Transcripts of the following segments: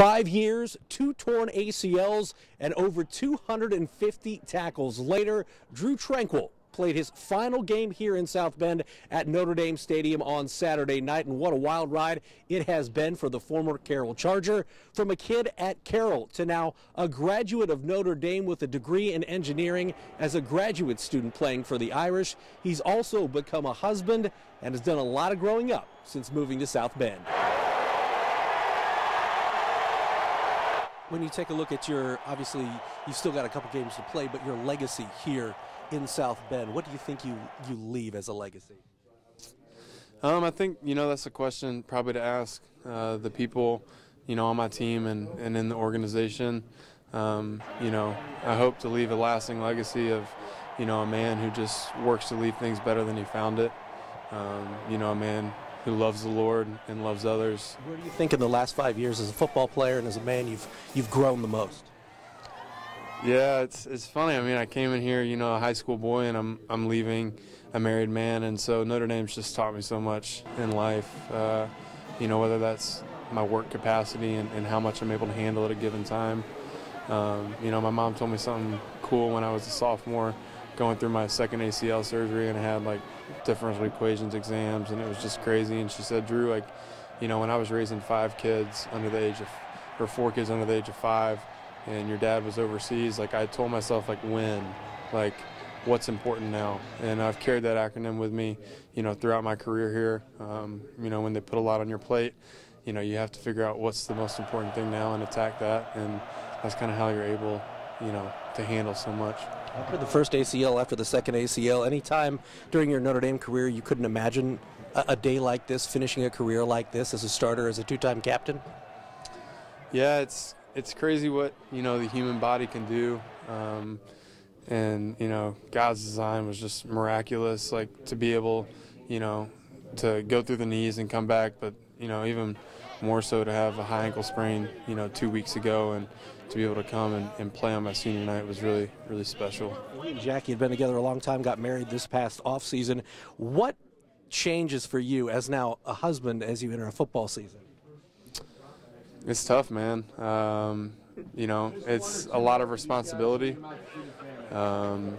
5 years, 2 torn ACLs, and over 250 tackles later, Drue Tranquill played his final game here in South Bend at Notre Dame Stadium on Saturday night, and what a wild ride it has been for the former Carroll Charger. From a kid at Carroll to now a graduate of Notre Dame with a degree in engineering as a graduate student playing for the Irish, he's also become a husband and has done a lot of growing up since moving to South Bend. When you take a look at your, obviously you've still got a couple games to play, but your legacy here in South Bend, what do you think you leave as a legacy? I think, that's a question probably to ask the people, on my team and in the organization. I hope to leave a lasting legacy of, a man who just works to leave things better than he found it. A man who loves the Lord and loves others. Where do you think in the last 5 years as a football player and as a man you've grown the most? Yeah, it's funny. I mean, I came in here, a high school boy, and I'm leaving a married man, and so Notre Dame's just taught me so much in life. Whether that's my work capacity and how much I'm able to handle at a given time. My mom told me something cool when I was a sophomore, going through my second ACL surgery, and I had like differential equations exams, and it was just crazy. And she said, Drew, when I was raising 4 kids under the age of 5, and your dad was overseas, I told myself, when, what's important now. And I've carried that acronym with me, throughout my career here. When they put a lot on your plate, you have to figure out what's the most important thing now and attack that. And that's kind of how you're able, to handle so much. After the first ACL, after the second ACL, any time during your Notre Dame career you couldn't imagine a day like this, finishing a career like this as a starter, as a 2-time captain? Yeah, it's crazy what, the human body can do. And, God's design was just miraculous, to be able, to go through the knees and come back, but, even more so to have a high ankle sprain, 2 weeks ago, and to be able to come and play on my senior night was really, really special. You and Jackie had been together a long time, got married this past off season. What changes for you as now a husband as you enter a football season? It's tough, man. It's a lot of responsibility. I'm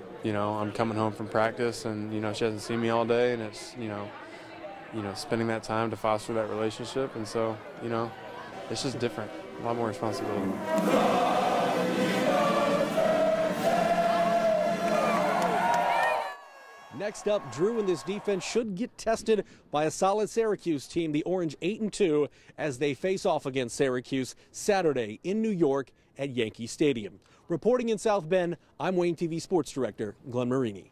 coming home from practice, and she hasn't seen me all day, and it's spending that time to foster that relationship, and so it's just different, a lot more responsibility. Next up, Drew and this defense should get tested by a solid Syracuse team, the Orange 8-2, as they face off against Syracuse Saturday in New York at Yankee Stadium. Reporting in South Bend, I'm Wayne TV Sports Director Glenn Marini.